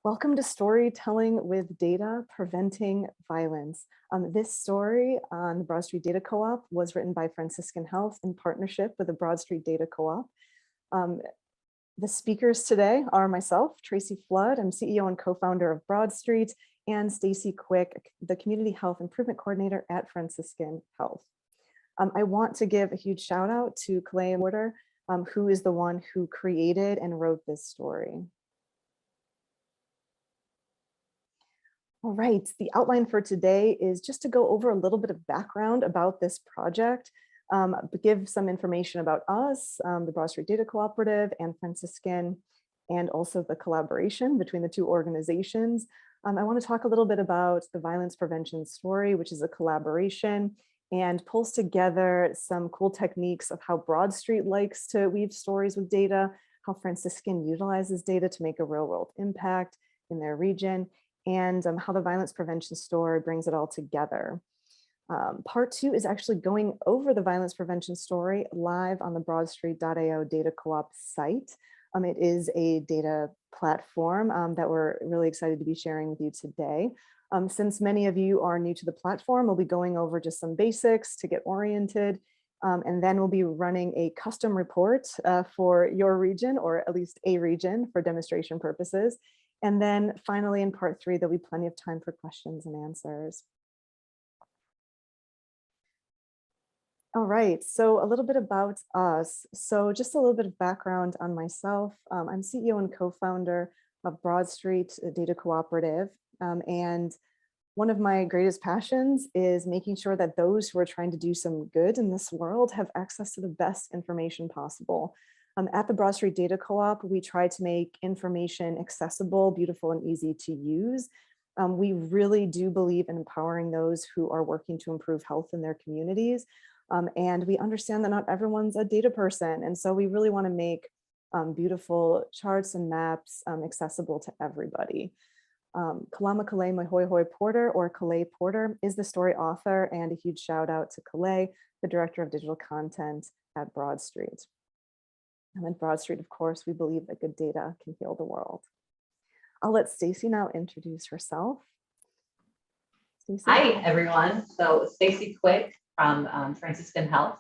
Welcome to Storytelling with Data, Preventing Violence. This story on the BroadStreet Data Co-op was written by Franciscan Health in partnership with the BroadStreet Data Co-op. The speakers today are myself, Tracy Flood. I'm CEO and co-founder of BroadStreet, and Stacey Quick, the Community Health Improvement Coordinator at Franciscan Health. I want to give a huge shout out to Clay Porter, who is the one who created and wrote this story. All right, the outline for today is just to go over a little bit of background about this project, give some information about us, the BroadStreet Data Cooperative and Franciscan, and also the collaboration between the two organizations. I want to talk a little bit about the violence prevention story, which is a collaboration and pulls together some cool techniques of how BroadStreet likes to weave stories with data, how Franciscan utilizes data to make a real world impact in their region, and how the violence prevention story brings it all together. Part 2 is actually going over the violence prevention story live on the BroadStreet.io Data Co-op site. It is a data platform that we're really excited to be sharing with you today. Since many of you are new to the platform, we'll be going over just some basics to get oriented, and then we'll be running a custom report for your region, or at least a region, for demonstration purposes. And then finally, in part 3, there'll be plenty of time for questions and answers. All right, so a little bit about us. So just a little bit of background on myself. I'm CEO and co-founder of BroadStreet Data Cooperative. And one of my greatest passions is making sure that those who are trying to do some good in this world have access to the best information possible. At the BroadStreet Data Co-op, we try to make information accessible, beautiful, and easy to use. We really do believe in empowering those who are working to improve health in their communities. And we understand that not everyone's a data person. And so we really want to make beautiful charts and maps accessible to everybody. Kalama Kalei Mahoihoi Porter, or Kalei Porter, is the story author, and a huge shout out to Kalei, the Director of Digital Content at BroadStreet. And at BroadStreet, of course, we believe that good data can heal the world. I'll let Stacey now introduce herself. Stacey. Hi, everyone. So Stacey Quick from Franciscan Health.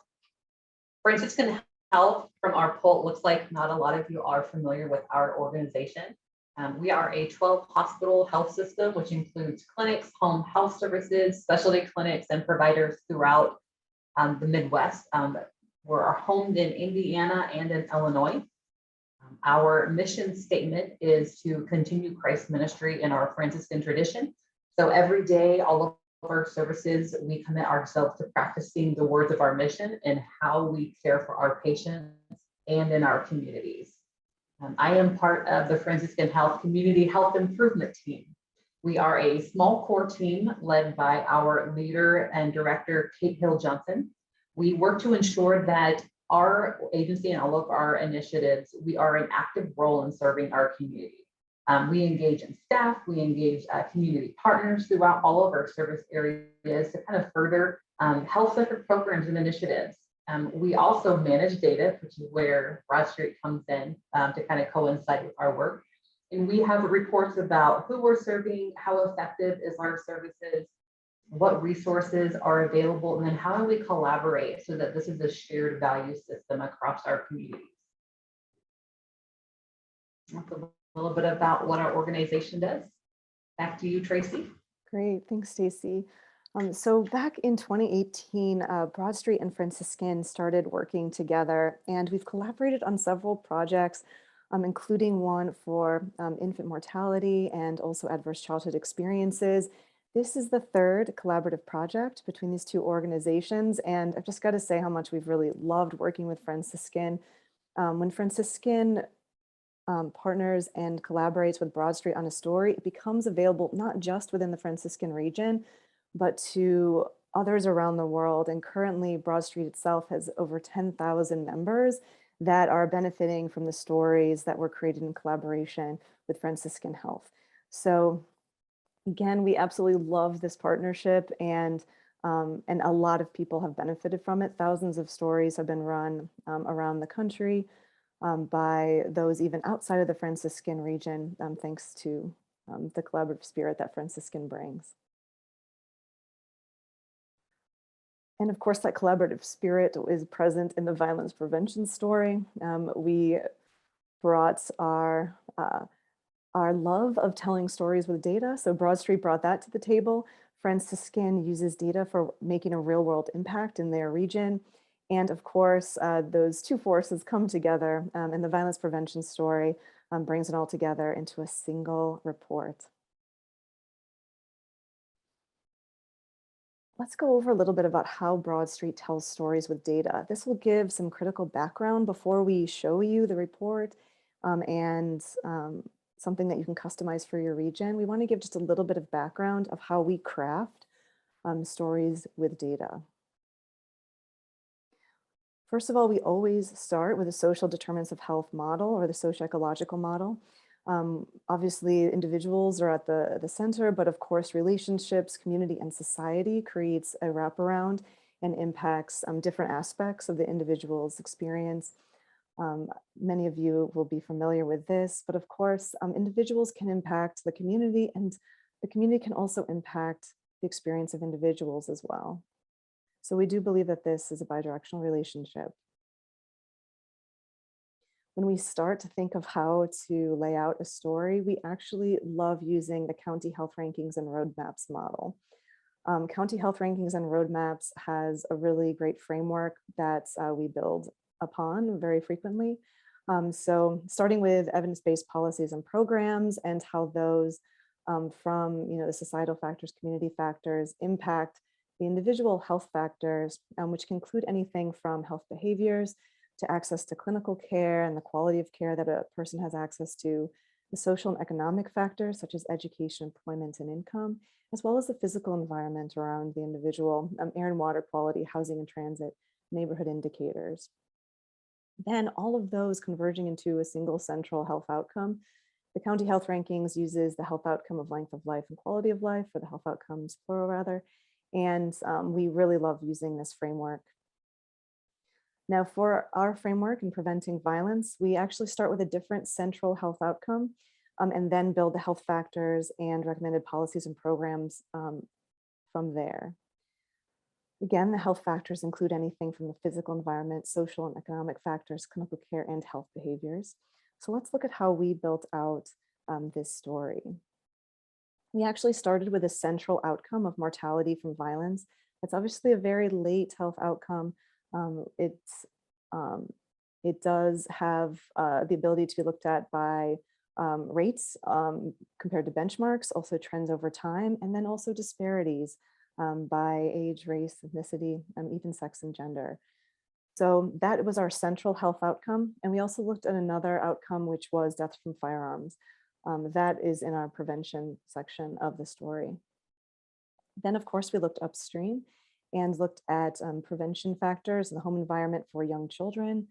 Franciscan Health, from our poll, looks like not a lot of you are familiar with our organization. We are a 12-hospital health system, which includes clinics, home health services, specialty clinics, and providers throughout the Midwest. We're homed in Indiana and in Illinois. Our mission statement is to continue Christ ministry in our Franciscan tradition. So every day, all of our services, we commit ourselves to practicing the words of our mission and how we care for our patients and in our communities. I am part of the Franciscan Health Community Health Improvement Team. We are a small core team led by our leader and director, Kate Hill-Johnson. We work to ensure that our agency and all of our initiatives, we are an active role in serving our community. We engage in staff, we engage community partners throughout all of our service areas to kind of further health-centered programs and initiatives. We also manage data, which is where BroadStreet comes in to kind of coincide with our work. And we have reports about who we're serving, how effective is our services, what resources are available, and then how do we collaborate so that this is a shared value system across our communities. That's a little bit about what our organization does. Back to you, Tracy. Great, thanks, Stacey. So back in 2018, BroadStreet and Franciscan started working together, and we've collaborated on several projects, including one for infant mortality and also adverse childhood experiences. This is the third collaborative project between these two organizations, and I've just got to say how much we've really loved working with Franciscan. When Franciscan partners and collaborates with BroadStreet on a story, it becomes available not just within the Franciscan region, but to others around the world. And currently, BroadStreet itself has over 10,000 members that are benefiting from the stories that were created in collaboration with Franciscan Health. So again, we absolutely love this partnership, and a lot of people have benefited from it. Thousands of stories have been run around the country by those even outside of the Franciscan region, thanks to the collaborative spirit that Franciscan brings. And of course, that collaborative spirit is present in the violence prevention story. We brought our love of telling stories with data. So BroadStreet brought that to the table. Franciscan uses data for making a real world impact in their region. And of course, those two forces come together, and the violence prevention story brings it all together into a single report. Let's go over a little bit about how BroadStreet tells stories with data. This will give some critical background before we show you the report, and something that you can customize for your region. We want to give just a little bit of background of how we craft stories with data. First of all, we always start with a social determinants of health model, or the socio-ecological model. Obviously, individuals are at the center, but of course, relationships, community, and society creates a wraparound and impacts different aspects of the individual's experience. Many of you will be familiar with this, but of course, individuals can impact the community, and the community can also impact the experience of individuals as well. So we do believe that this is a bidirectional relationship. When we start to think of how to lay out a story, we actually love using the county health rankings and roadmaps model. County health rankings and roadmaps has a really great framework that we build upon very frequently. So starting with evidence-based policies and programs, and how those from the societal factors, community factors impact the individual health factors, which can include anything from health behaviors to access to clinical care and the quality of care that a person has access to, the social and economic factors such as education, employment, and income, as well as the physical environment around the individual, air and water quality, housing and transit, neighborhood indicators. Then all of those converging into a single central health outcome. The county health rankings uses the health outcome of length of life and quality of life, or the health outcomes plural rather. And we really love using this framework. Now, for our framework in preventing violence, we actually start with a different central health outcome, and then build the health factors and recommended policies and programs from there. Again, the health factors include anything from the physical environment, social and economic factors, clinical care, and health behaviors. So let's look at how we built out this story. We actually started with a central outcome of mortality from violence. That's obviously a very late health outcome. It does have the ability to be looked at by rates compared to benchmarks, also trends over time, and then also disparities by age, race, ethnicity, even sex and gender. So that was our central health outcome. And we also looked at another outcome, which was death from firearms. That is in our prevention section of the story. Then, of course, we looked upstream and looked at prevention factors in the home environment for young children.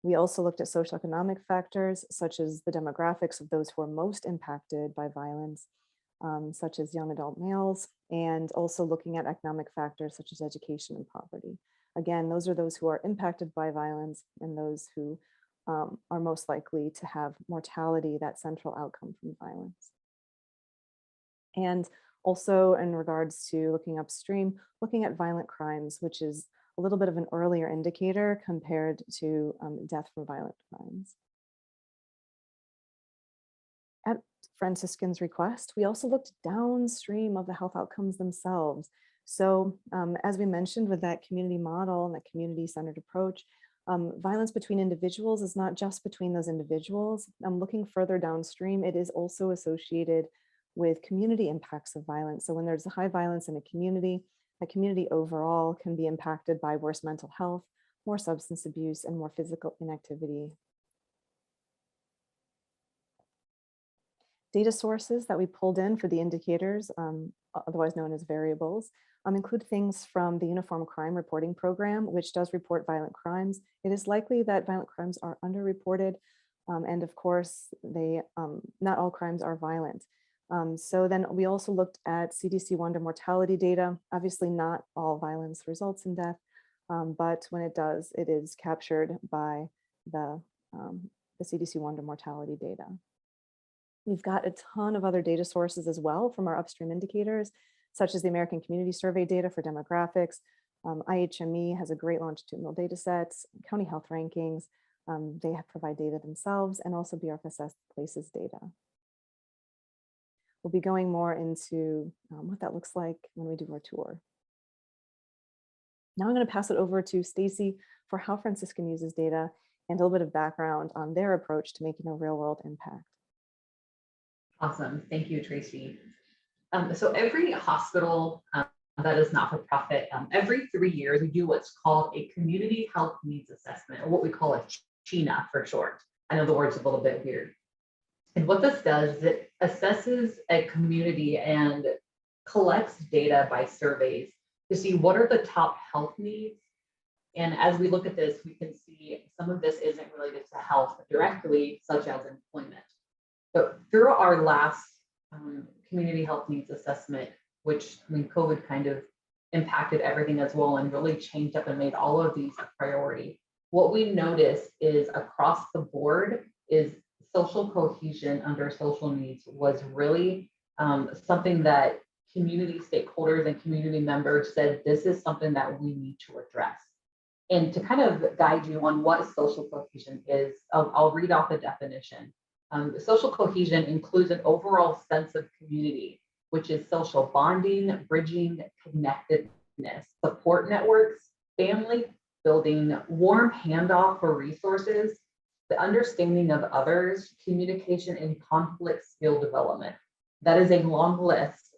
We also looked at socioeconomic factors, such as the demographics of those who are most impacted by violence, such as young adult males, and also looking at economic factors such as education and poverty. Again, those are those who are impacted by violence and those who are most likely to have mortality, that central outcome from violence. And also in regards to looking upstream, looking at violent crimes, which is a little bit of an earlier indicator compared to death from violent crimes. At Franciscan's request, we also looked downstream of the health outcomes themselves. So as we mentioned with that community model and that community-centered approach, violence between individuals is not just between those individuals. Looking further downstream, it is also associated with community impacts of violence. So when there's high violence in a community, the community overall can be impacted by worse mental health, more substance abuse, and more physical inactivity. Data sources that we pulled in for the indicators, otherwise known as variables, include things from the Uniform Crime Reporting Program, which does report violent crimes. It is likely that violent crimes are underreported, and of course, not all crimes are violent. So then we also looked at CDC Wonder mortality data. Obviously, not all violence results in death, but when it does, it is captured by the CDC Wonder mortality data. We've got a ton of other data sources as well from our upstream indicators, such as the American Community Survey data for demographics. IHME has a great longitudinal data sets, county health rankings. They provide data themselves, and also BRFSS places data. We'll be going more into what that looks like when we do our tour. Now I'm going to pass it over to Stacey for how Franciscan uses data and a little bit of background on their approach to making a real world impact. Awesome. Thank you, Tracy. So every hospital that is not for profit, every 3 years, we do what's called a community health needs assessment, or what we call a CHNA for short. I know the word's a little bit weird. And what this does is it assesses a community and collects data by surveys to see what are the top health needs. And as we look at this, we can see some of this isn't related to health directly, such as employment. But through our last community health needs assessment, which COVID kind of impacted everything as well and really changed up and made all of these a priority, what we noticed is across the board is social cohesion under social needs was really something that community stakeholders and community members said, this is something that we need to address. And to kind of guide you on what social cohesion is, I'll read off the definition. Social cohesion includes an overall sense of community, which is social bonding, bridging, connectedness, support networks, family building, warm handoff for resources, the understanding of others, communication, and conflict skill development. That is a long list,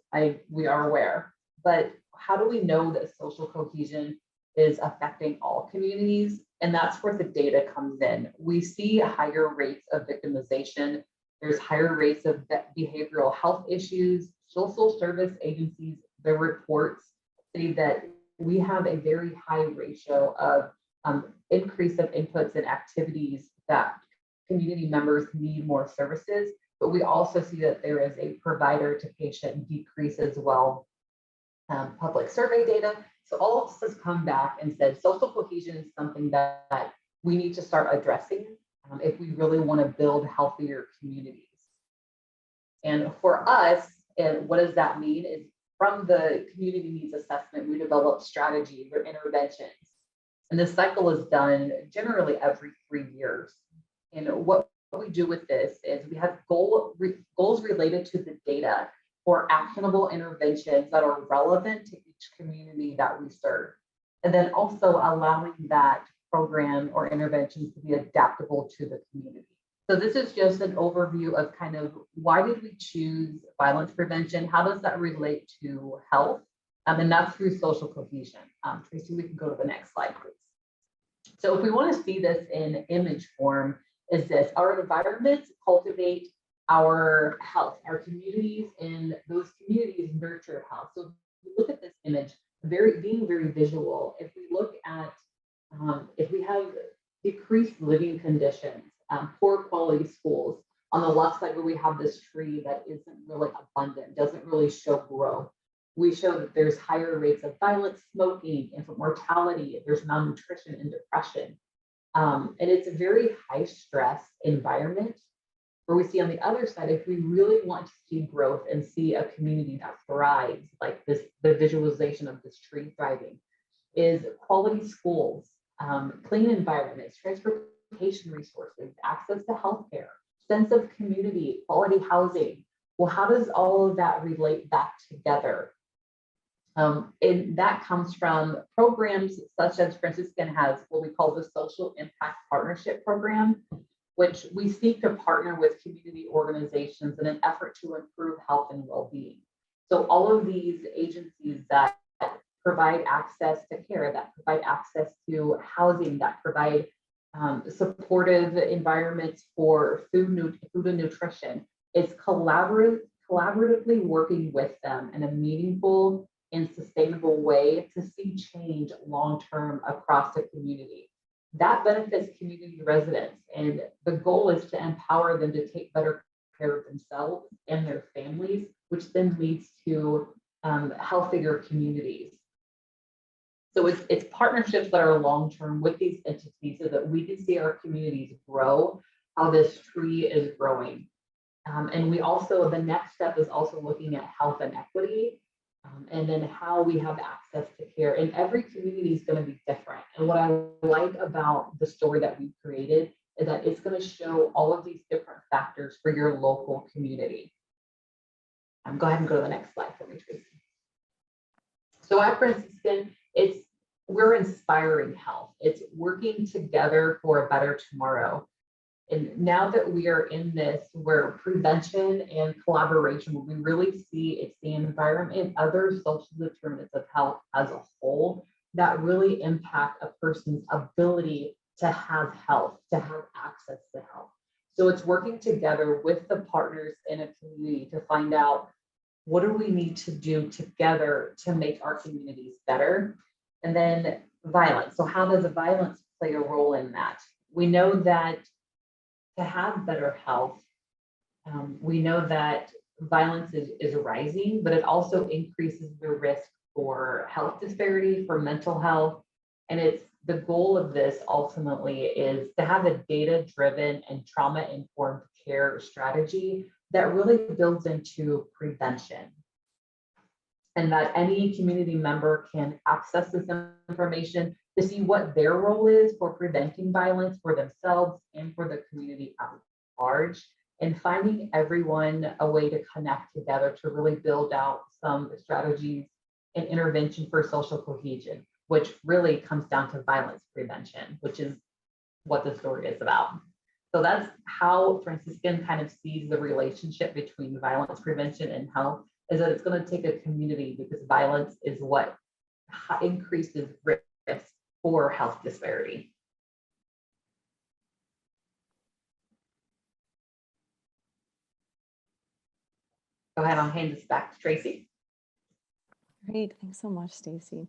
we are aware, but how do we know that social cohesion is affecting all communities? And that's where the data comes in. We see higher rates of victimization. There's higher rates of behavioral health issues. Social service agencies, their reports say that we have a very high ratio of increase of inputs and activities that community members need more services, but we also see that there is a provider to patient decrease as well. Public survey data. So all of this has come back and said social cohesion is something that we need to start addressing if we really want to build healthier communities. And for us, and what does that mean is from the community needs assessment, we develop strategies or interventions. And this cycle is done generally every 3 years. And what we do with this is we have goals related to the data or actionable interventions that are relevant to each community that we serve. And then also allowing that program or interventions to be adaptable to the community. So this is just an overview of kind of why did we choose violence prevention? How does that relate to health? And that's through social cohesion. Tracy, we can go to the next slide, please. So if we want to see this in image form, is this our environments cultivate our health, our communities, and those communities nurture health. So if we look at this image, being very visual, if we look at, if we have decreased living conditions, poor quality schools, on the left side where we have this tree that isn't really abundant, doesn't really show growth, we show that there's higher rates of violence, smoking, infant mortality, there's malnutrition and depression. And it's a very high stress environment. Where we see on the other side, if we really want to see growth and see a community that thrives, like this, the visualization of this tree thriving, is quality schools, clean environments, transportation resources, access to healthcare, sense of community, quality housing. Well, how does all of that relate back together? And that comes from programs such as Franciscan has what we call the Social Impact Partnership Program, which we seek to partner with community organizations in an effort to improve health and well-being. So all of these agencies that provide access to care, that provide access to housing, that provide supportive environments for food and nutrition, is collaboratively working with them in a meaningful and sustainable way to see change long-term across the community. That benefits community residents, and the goal is to empower them to take better care of themselves and their families, which then leads to healthier communities. So it's partnerships that are long-term with these entities so that we can see our communities grow, how this tree is growing. And we also, the next step is also looking at health and equity, and then how we have access to care. And every community is going to be different. And what I like about the story that we created is that it's going to show all of these different factors for your local community. Go ahead and go to the next slide for me, Tracy. So at Franciscan, we're inspiring health. It's working together for a better tomorrow. And now that we are in this, where prevention and collaboration, what we really see it's the environment and other social determinants of health as a whole that really impact a person's ability to have health, to have access to health. So it's working together with the partners in a community to find out what do we need to do together to make our communities better. And then violence. So how does violence play a role in that? We know that to have better health, we know that violence is rising, but it also increases the risk for health disparity, for mental health. And it's the goal of this ultimately is to have a data-driven and trauma-informed care strategy that really builds into prevention. And that any community member can access this information to see what their role is for preventing violence for themselves and for the community at large, and finding everyone a way to connect together to really build out some strategies and intervention for social cohesion, which really comes down to violence prevention, which is what the story is about. So that's how Franciscan kind of sees the relationship between violence prevention and health, is that it's going to take a community, because violence is what increases risk for health disparity. Go ahead, I'll hand this back to Tracy. Great, thanks so much, Stacey.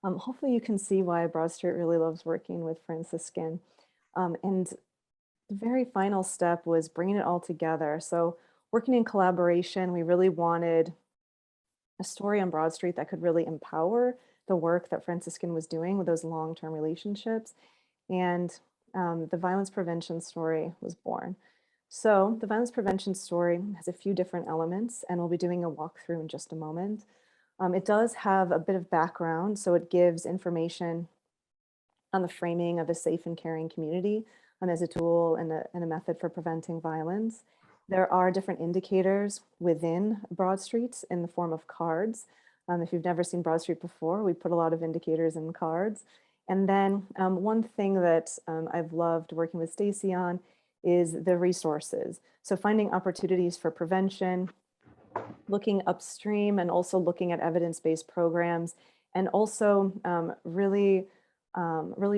Hopefully you can see why BroadStreet really loves working with Franciscan. And the very final step was bringing it all together. So working in collaboration, we really wanted a story on BroadStreet that could really empower the work that Franciscan was doing with those long-term relationships. And the violence prevention story was born. So the violence prevention story has a few different elements, and we'll be doing a walkthrough in just a moment. It does have a bit of background, so it gives information on the framing of a safe and caring community as a tool and a method for preventing violence. There are different indicators within BroadStreet in the form of cards. If you've never seen BroadStreet before, we put a lot of indicators in cards. And then one thing that I've loved working with Stacey on is the resources. So finding opportunities for prevention, looking upstream, and also looking at evidence-based programs, and also really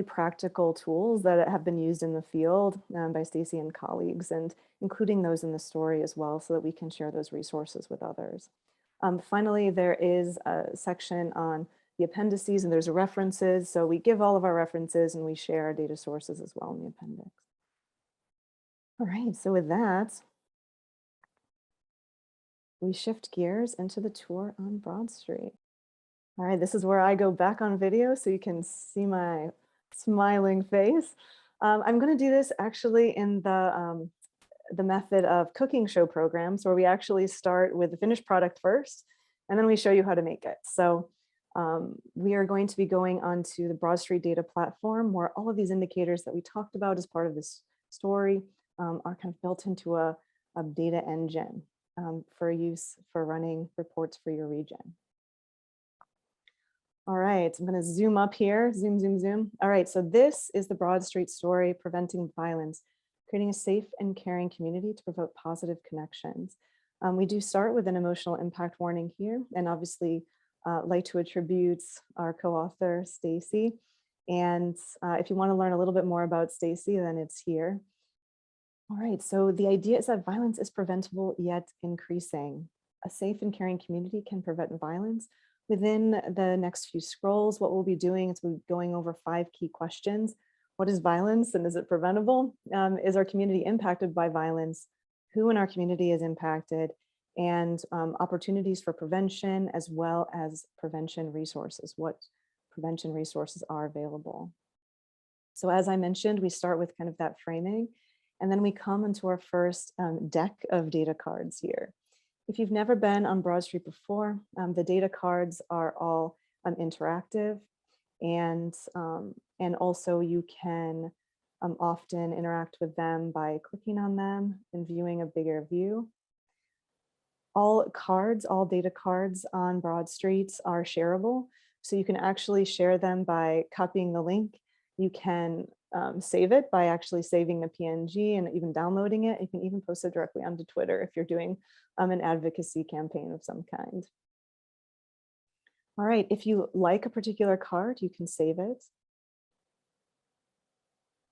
practical tools that have been used in the field by Stacey and colleagues, and including those in the story as well, so that we can share those resources with others. Finally, there is a section on the appendices, and there's references. So we give all of our references and we share our data sources as well in the appendix. All right, so with that, we shift gears into the tour on BroadStreet. All right, this is where I go back on video so you can see my smiling face. I'm going to do this actually in the method of cooking show programs, where we actually start with the finished product first, and then we show you how to make it. So we are going to be going onto the BroadStreet data platform, where all of these indicators that we talked about as part of this story are kind of built into a data engine for use for running reports for your region. All right, I'm going to zoom up here, zoom, zoom, zoom. All right, so this is the BroadStreet story, preventing violence, creating a safe and caring community to promote positive connections. We do start with an emotional impact warning here, and obviously like to attribute our co-author, Stacey. And if you want to learn a little bit more about Stacey, then it's here. All right, so the idea is that violence is preventable yet increasing. A safe and caring community can prevent violence. Within the next few scrolls, what we'll be doing is we'll be going over 5 key questions. What is violence, and is it preventable? Is our community impacted by violence? Who in our community is impacted? And opportunities for prevention, as well as prevention resources. What prevention resources are available? So as I mentioned, we start with kind of that framing. And then we come into our first deck of data cards here. If you've never been on BroadStreet before, the data cards are all interactive, and also you can often interact with them by clicking on them and viewing a bigger view. All data cards on BroadStreet are shareable, so you can actually share them by copying the link. You can save it by actually saving the PNG and even downloading it. You can even post it directly onto Twitter if you're doing an advocacy campaign of some kind. All right, if you like a particular card, you can save it.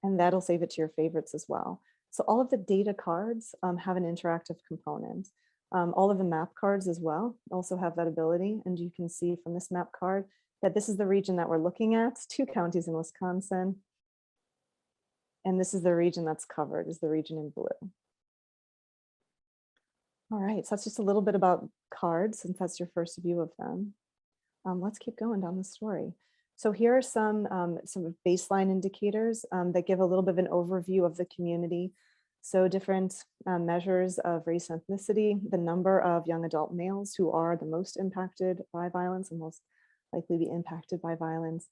And that'll save it to your favorites as well. So all of the data cards have an interactive component. All of the map cards as well also have that ability. And you can see from this map card that this is the region that we're looking at, 2 counties in Wisconsin. And this is the region that's covered, is the region in blue. All right, so that's just a little bit about cards, since that's your first view of them. Let's keep going down the story. So here are some baseline indicators that give a little bit of an overview of the community. So different measures of race and ethnicity, the number of young adult males who are the most impacted by violence and most likely be impacted by violence,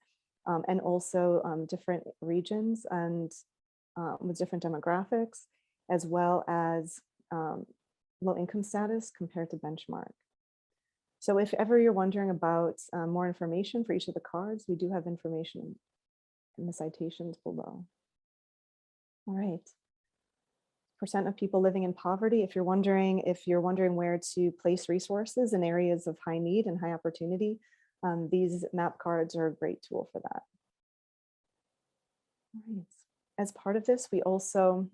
and also different regions and with different demographics, as well as low income status compared to benchmark. So if ever you're wondering about more information for each of the cards, we do have information in the citations below. All right. Percent of people living in poverty. If you're wondering where to place resources in areas of high need and high opportunity, these map cards are a great tool for that. All right. As part of this, we also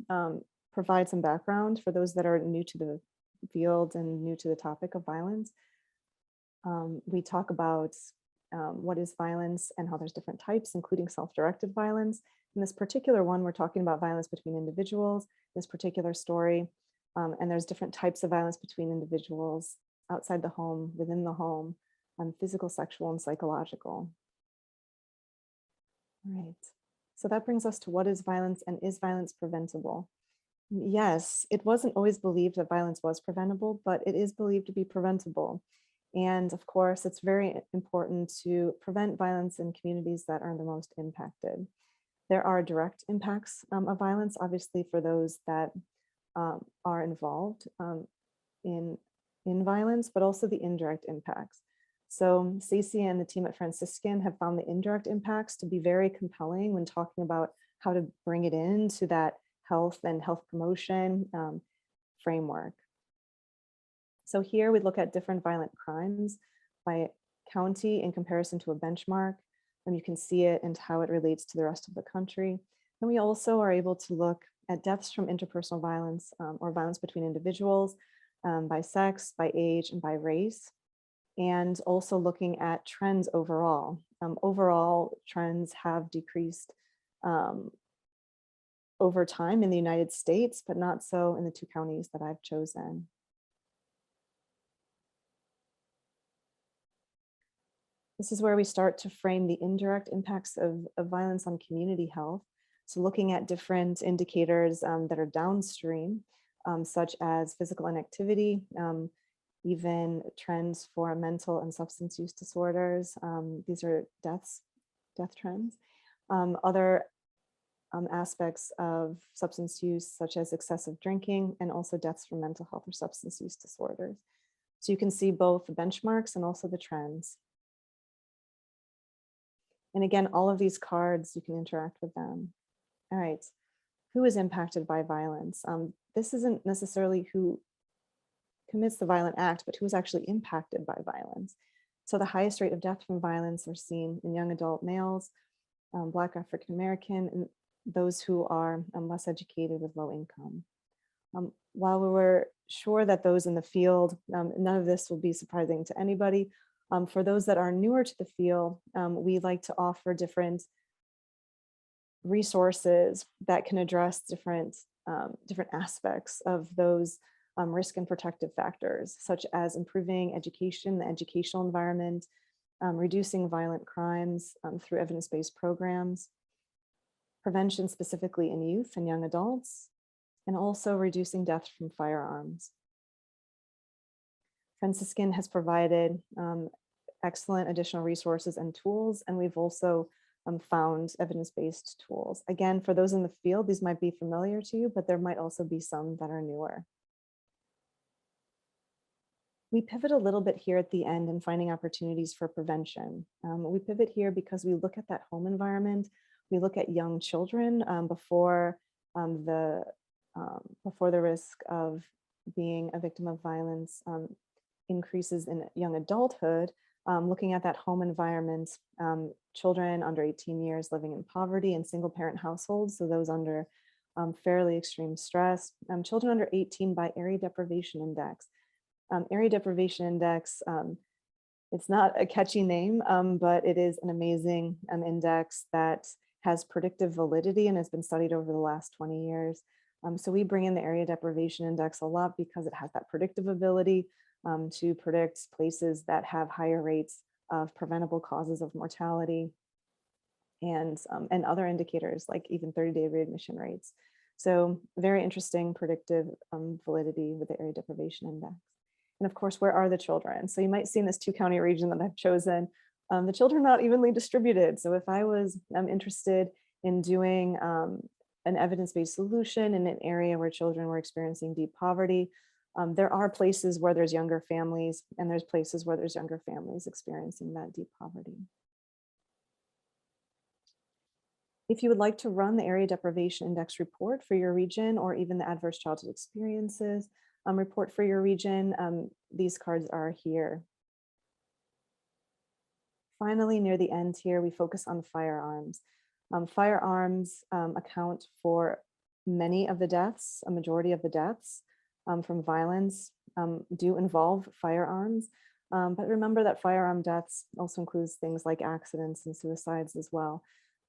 provide some background for those that are new to the field and new to the topic of violence. We talk about what is violence and how there's different types, including self-directed violence. In this particular one, we're talking about violence between individuals, this particular story, and there's different types of violence between individuals outside the home, within the home, physical, sexual, and psychological. All right, so that brings us to what is violence and is violence preventable? Yes, it wasn't always believed that violence was preventable, but it is believed to be preventable. And of course, it's very important to prevent violence in communities that are the most impacted. There are direct impacts of violence, obviously, for those that are involved in violence, but also the indirect impacts. So Stacey and the team at Franciscan have found the indirect impacts to be very compelling when talking about how to bring it into that health and health promotion framework. So here we look at different violent crimes by county in comparison to a benchmark, and you can see it and how it relates to the rest of the country. And we also are able to look at deaths from interpersonal violence or violence between individuals by sex, by age, and by race, and also looking at trends overall. Overall trends have decreased over time in the United States, but not so in the 2 counties that I've chosen. This is where we start to frame the indirect impacts of violence on community health. So looking at different indicators that are downstream, such as physical inactivity, even trends for mental and substance use disorders. These are death trends. Other aspects of substance use, such as excessive drinking, and also deaths from mental health or substance use disorders. So you can see both the benchmarks and also the trends. And again, all of these cards, you can interact with them. All right, who is impacted by violence? This isn't necessarily who commits the violent act, but who is actually impacted by violence. So the highest rate of death from violence are seen in young adult males, Black African American, and those who are less educated with low income. While we were sure that those in the field, none of this will be surprising to anybody. For those that are newer to the field, we like to offer different resources that can address different aspects of those risk and protective factors, such as improving education, the educational environment, reducing violent crimes through evidence-based programs, prevention specifically in youth and young adults, and also reducing deaths from firearms. Franciscan has provided excellent additional resources and tools, and we've also found evidence-based tools. Again, for those in the field, these might be familiar to you, but there might also be some that are newer. We pivot a little bit here at the end in finding opportunities for prevention. We pivot here because we look at that home environment. We look at young children before the risk of being a victim of violence increases in young adulthood. Looking at that home environment, children under 18 years living in poverty and single parent households, so those under fairly extreme stress, children under 18 by area deprivation index. Area deprivation index, it's not a catchy name, but it is an amazing index that has predictive validity and has been studied over the last 20 years. So we bring in the area deprivation index a lot because it has that predictive ability to predict places that have higher rates of preventable causes of mortality and other indicators like even 30-day readmission rates. So very interesting predictive validity with the area deprivation index. And of course, where are the children? So you might see in this 2-county region that I've chosen, the children are not evenly distributed. So if I was interested in doing an evidence-based solution in an area where children were experiencing deep poverty, there are places where there's younger families, and there's places where there's younger families experiencing that deep poverty. If you would like to run the Area Deprivation Index report for your region, or even the Adverse Childhood Experiences report for your region, these cards are here. Finally, near the end here, we focus on firearms. Firearms account for many of the deaths, a majority of the deaths from violence do involve firearms. But remember that firearm deaths also includes things like accidents and suicides as well.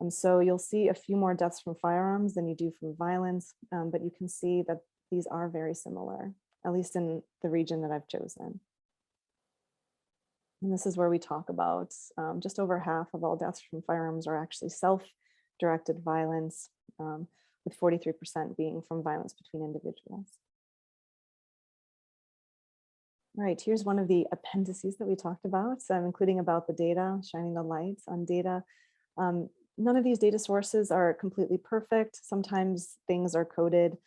So you'll see a few more deaths from firearms than you do from violence, but you can see that these are very similar, at least in the region that I've chosen. And this is where we talk about just over half of all deaths from firearms are actually self-directed violence, with 43% being from violence between individuals. All right, here's one of the appendices that we talked about, including about the data, shining the lights on data. None of these data sources are completely perfect. Sometimes things are coded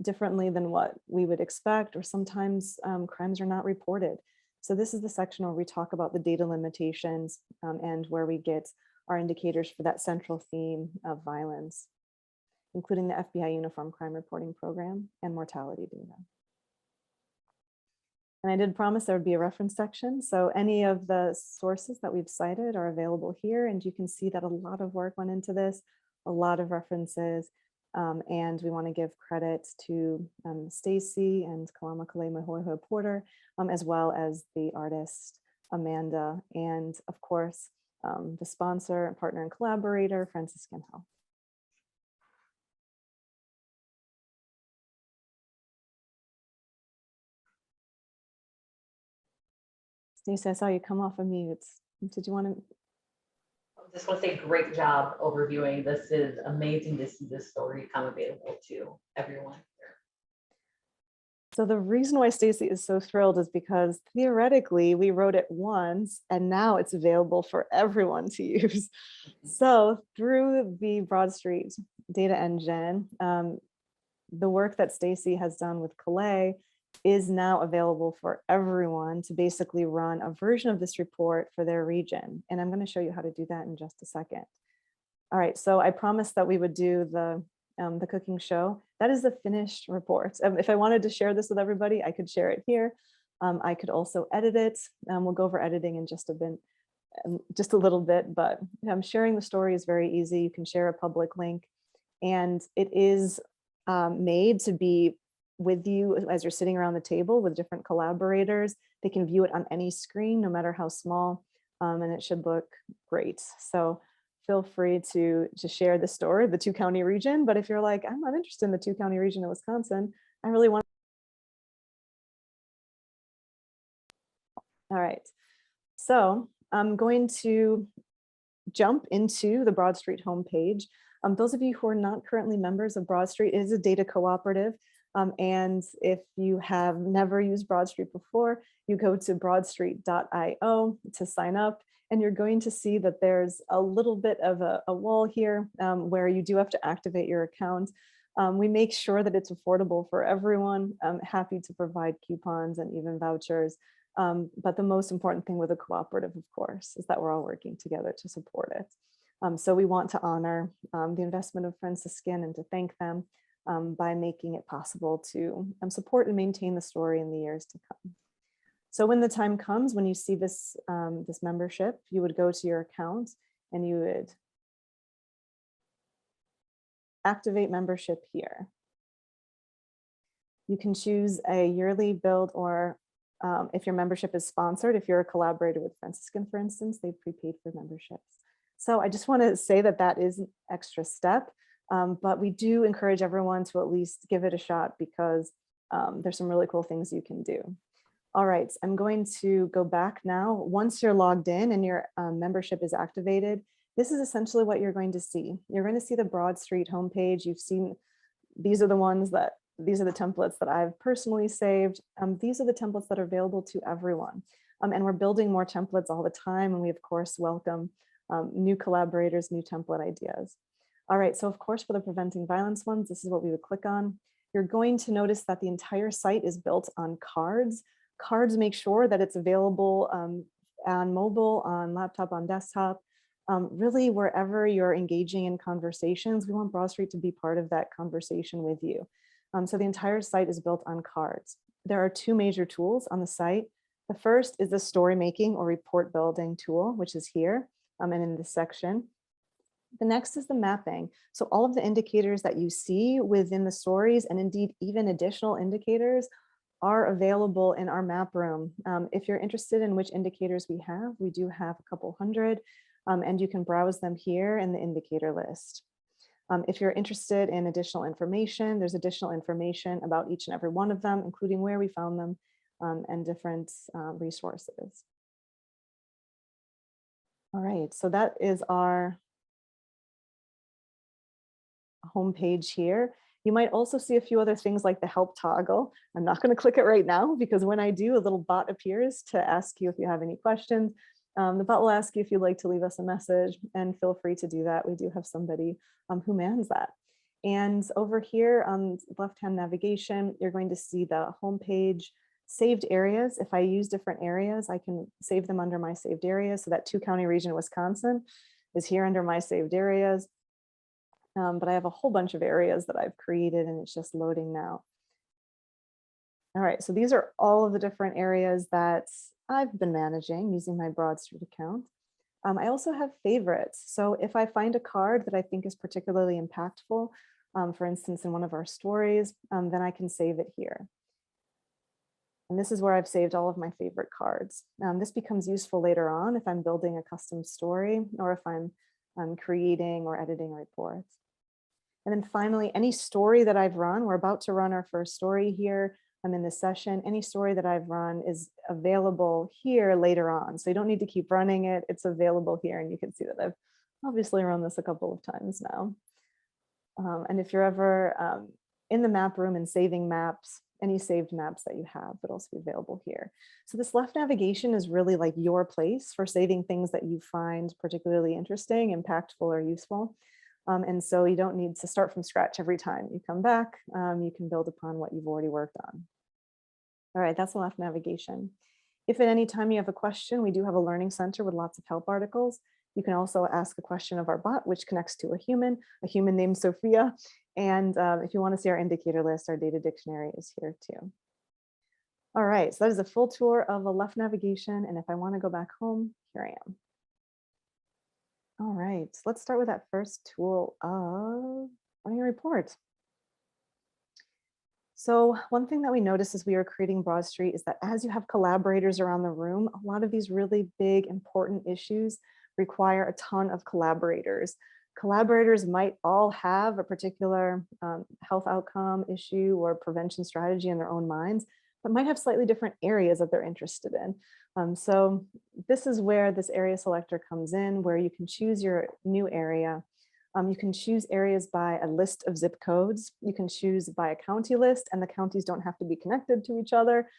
differently than what we would expect, or sometimes crimes are not reported. So this is the section where we talk about the data limitations and where we get our indicators for that central theme of violence, including the FBI Uniform Crime Reporting Program and mortality data. And I did promise there would be a reference section. So any of the sources that we've cited are available here. And you can see that a lot of work went into this, a lot of references. And we want to give credit to Stacey and Kalama Kalema Hoiho Porter, as well as the artist Amanda, and of course, the sponsor, partner, and collaborator, Franciscan Health. Stacey, I saw you come off of mute. Did you want to? I just want to say great job overviewing. This is amazing to see this story come available to everyone here. So the reason why Stacey is so thrilled is because theoretically we wrote it once and now it's available for everyone to use. So through the BroadStreet data engine, the work that Stacey has done with Calais is now available for everyone to basically run a version of this report for their region. And I'm going to show you how to do that in just a second. All right, so I promised that we would do the cooking show. That is the finished report. If I wanted to share this with everybody, I could share it here. I could also edit it. We'll go over editing in just a little bit, but sharing the story is very easy. You can share a public link, and it is made to be with you as you're sitting around the table with different collaborators. They can view it on any screen, no matter how small, and it should look great. So feel free to share the story, the 2-county region. But if you're like, I'm not interested in the 2-county region of Wisconsin, I really want. All right, so I'm going to jump into the BroadStreet homepage. Those of you who are not currently members of BroadStreet, it is a data cooperative. And if you have never used BroadStreet before, you go to broadstreet.io to sign up, and you're going to see that there's a little bit of a wall here where you do have to activate your account. We make sure that it's affordable for everyone. I'm happy to provide coupons and even vouchers. But the most important thing with a cooperative, of course, is that we're all working together to support it. So we want to honor the investment of Franciscan and to thank them by making it possible to support and maintain the story in the years to come. So when the time comes, when you see this, this membership, you would go to your account and you would activate membership here. You can choose a yearly build, or if your membership is sponsored, if you're a collaborator with Franciscan, for instance, they've prepaid for memberships. So I just want to say that that is an extra step, but we do encourage everyone to at least give it a shot because there's some really cool things you can do. All right, I'm going to go back now. Once you're logged in and your membership is activated, this is essentially what you're going to see. You're going to see the BroadStreet homepage. You've seen, these are the ones that, these are the templates that I've personally saved. These are the templates that are available to everyone. And we're building more templates all the time. And we of course welcome new collaborators, new template ideas. All right, so of course for the preventing violence ones, this is what we would click on. You're going to notice that the entire site is built on cards. Cards make sure that it's available on mobile, on laptop, on desktop. Really wherever you're engaging in conversations, we want BroadStreet to be part of that conversation with you. So the entire site is built on cards. There are two major tools on the site. The first is the story making or report building tool, which is here and in this section. The next is the mapping. So all of the indicators that you see within the stories, and indeed even additional indicators, are available in our map room. If you're interested in which indicators we do have a couple hundred, and you can browse them here in the indicator list. If you're interested in additional information, there's additional information about each and every one of them, including where we found them and different resources. All right, so that is our homepage here. You might also see a few other things like the help toggle. I'm not going to click it right now because when I do, a little bot appears to ask you if you have any questions. The bot will ask you if you'd like to leave us a message, and feel free to do that. We do have somebody who mans that. And over here on left-hand navigation, you're going to see the homepage saved areas. If I use different areas, I can save them under my saved areas. So that 2-county region, Wisconsin, is here under my saved areas. But I have a whole bunch of areas that I've created and it's just loading now. All right, so these are all of the different areas that I've been managing using my BroadStreet account. I also have favorites. So if I find a card that I think is particularly impactful, for instance, in one of our stories, then I can save it here. And this is where I've saved all of my favorite cards. This becomes useful later on if I'm building a custom story or if I'm creating or editing reports. And then finally, any story that I've run, we're about to run our first story here. I'm in this session. Any story that I've run is available here later on. So you don't need to keep running it. It's available here. And you can see that I've obviously run this a couple of times now. And if you're ever in the map room and saving maps, any saved maps that you have would also be available here. So this left navigation is really like your place for saving things that you find particularly interesting, impactful, or useful. And so you don't need to start from scratch every time you come back. You can build upon what you've already worked on. All right, that's the left navigation. If at any time you have a question, we do have a learning center with lots of help articles. You can also ask a question of our bot, which connects to a human named Sophia. And if you want to see our indicator list, our data dictionary is here too. All right, so that is a full tour of the left navigation. And if I want to go back home, here I am. All right, so let's start with that first tool of running a report. So one thing that we noticed as we were creating BroadStreet is that as you have collaborators around the room, a lot of these really big, important issues require a ton of collaborators. Collaborators might all have a particular health outcome issue or prevention strategy in their own minds, but might have slightly different areas that they're interested in. So this is where this area selector comes in, where you can choose your new area. You can choose areas by a list of zip codes. You can choose by a county list, and the counties don't have to be connected to each other.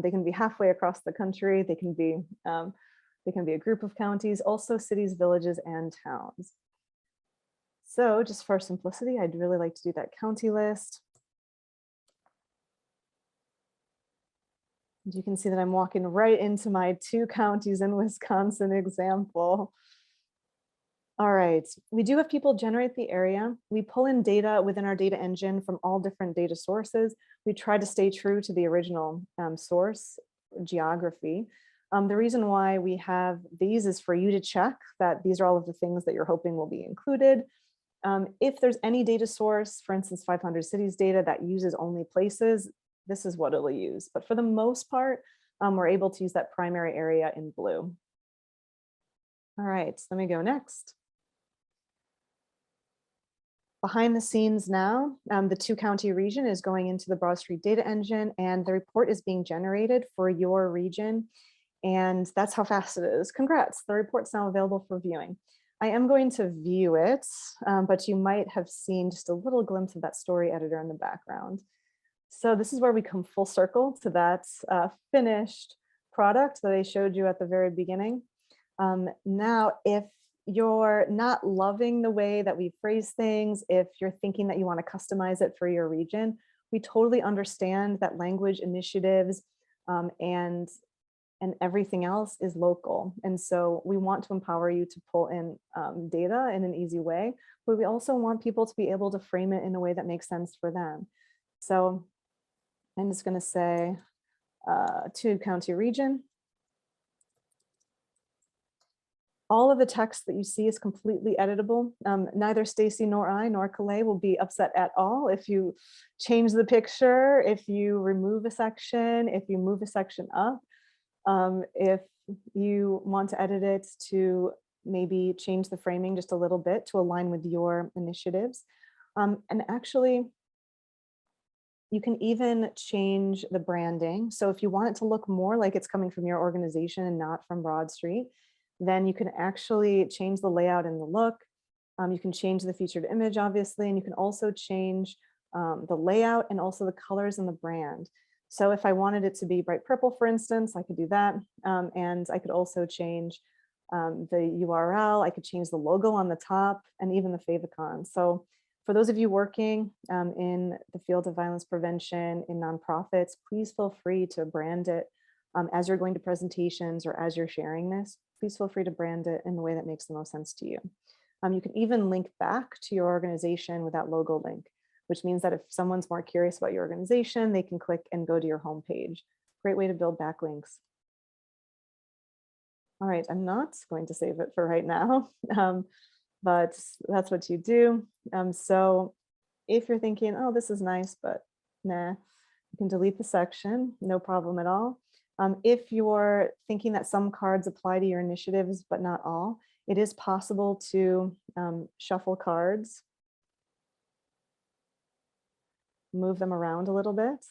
They can be halfway across the country. They can be a group of counties, also cities, villages, and towns. So just for simplicity, I'd really like to do that county list. And you can see that I'm walking right into my 2 counties in Wisconsin example. All right, we do have people generate the area. We pull in data within our data engine from all different data sources. We try to stay true to the original source geography. The reason why we have these is for you to check that these are all of the things that you're hoping will be included. If there's any data source, for instance, 500 cities data that uses only places, this is what it'll use. But for the most part, we're able to use that primary area in blue. All right, let me go next. Behind the scenes now, the 2-county region is going into the BroadStreet data engine, and the report is being generated for your region. And that's how fast it is. Congrats, the report's now available for viewing. I am going to view it, but you might have seen just a little glimpse of that story editor in the background. So this is where we come full circle to that finished product that I showed you at the very beginning. Now, if you're not loving the way that we phrase things, if you're thinking that you want to customize it for your region, we totally understand that language initiatives and everything else is local. And so we want to empower you to pull in data in an easy way, but we also want people to be able to frame it in a way that makes sense for them. So I'm just going to say 2-county region. All of the text that you see is completely editable. Neither Stacey nor I nor Calais will be upset at all if you change the picture, if you remove a section, if you move a section up, if you want to edit it to maybe change the framing just a little bit to align with your initiatives. And actually, you can even change the branding. So if you want it to look more like it's coming from your organization and not from BroadStreet, then you can actually change the layout and the look. You can change the featured image, obviously, and you can also change the layout and also the colors and the brand. So if I wanted it to be bright purple, for instance, I could do that. And I could also change the URL. I could change the logo on the top and even the favicon. So for those of you working in the field of violence prevention in nonprofits, please feel free to brand it as you're going to presentations or as you're sharing this. Please feel free to brand it in the way that makes the most sense to you. You can even link back to your organization with that logo link, which means that if someone's more curious about your organization, they can click and go to your homepage. Great way to build backlinks. All right, I'm not going to save it for right now, but that's what you do. So if you're thinking, oh, this is nice, but nah, you can delete the section, no problem at all. If you're thinking that some cards apply to your initiatives, but not all, it is possible to shuffle cards, move them around a little bit.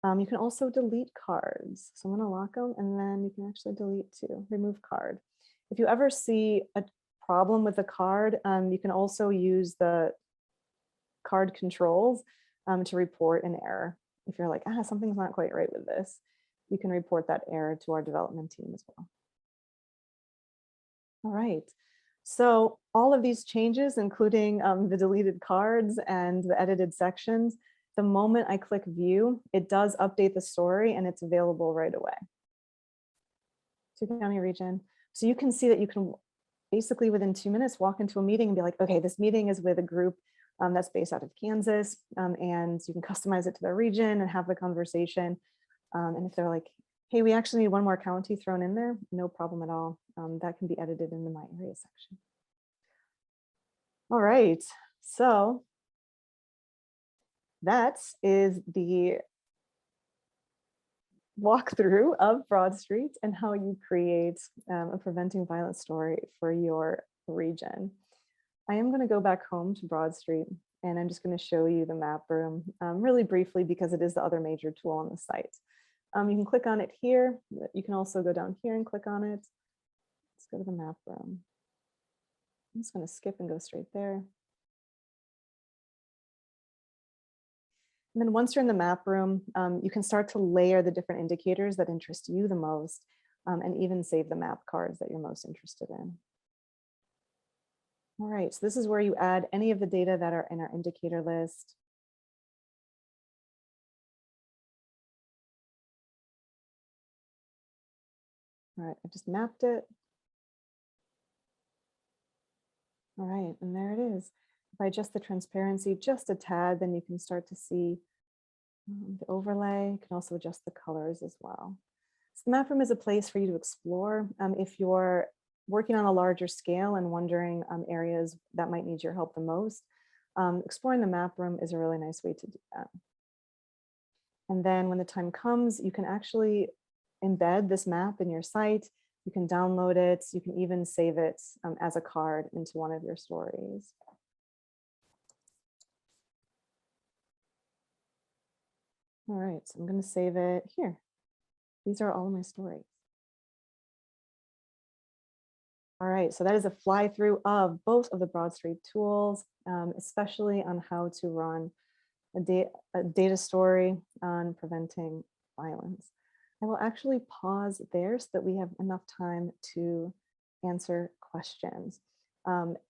You can also delete cards. So I'm going to lock them, and then you can actually delete too, remove card. If you ever see a problem with the card, you can also use the card controls to report an error. If you're like, something's not quite right with this, you can report that error to our development team as well. All right, so all of these changes, including the deleted cards and the edited sections, the moment I click view, it does update the story and it's available right away. 2-county region. So you can see that you can basically within 2 minutes walk into a meeting and be like, okay, this meeting is with a group that's based out of Kansas, and you can customize it to their region and have the conversation. And if they're like, hey, we actually need one more county thrown in there, no problem at all. That can be edited into my area section. All right, so that is the walkthrough of BroadStreet and how you create a preventing violence story for your region. I am going to go back home to BroadStreet, and I'm just going to show you the map room really briefly because it is the other major tool on the site. You can click on it here. You can also go down here and click on it. Let's go to the map room. I'm just going to skip and go straight there. And then once you're in the map room, you can start to layer the different indicators that interest you the most, and even save the map cards that you're most interested in. All right, so this is where you add any of the data that are in our indicator list. All right, I've just mapped it. All right, and there it is. If I adjust the transparency just a tad, then you can start to see the overlay. You can also adjust the colors as well. So the map room is a place for you to explore. If you're working on a larger scale and wondering areas that might need your help the most, exploring the map room is a really nice way to do that. And then when the time comes, you can actually embed this map in your site. You can download it. You can even save it as a card into one of your stories. All right, so I'm going to save it here. These are all of my stories. All right, so that is a fly through of both of the BroadStreet tools, especially on how to run a data story on preventing violence. I will actually pause there so that we have enough time to answer questions.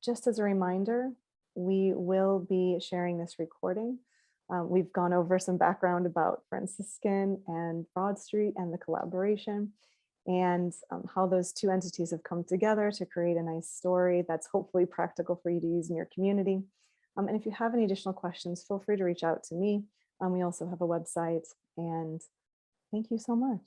Just as a reminder, we will be sharing this recording. We've gone over some background about Franciscan and BroadStreet and the collaboration, and how those two entities have come together to create a nice story that's hopefully practical for you to use in your community. And if you have any additional questions, feel free to reach out to me. We also have a website, and thank you so much.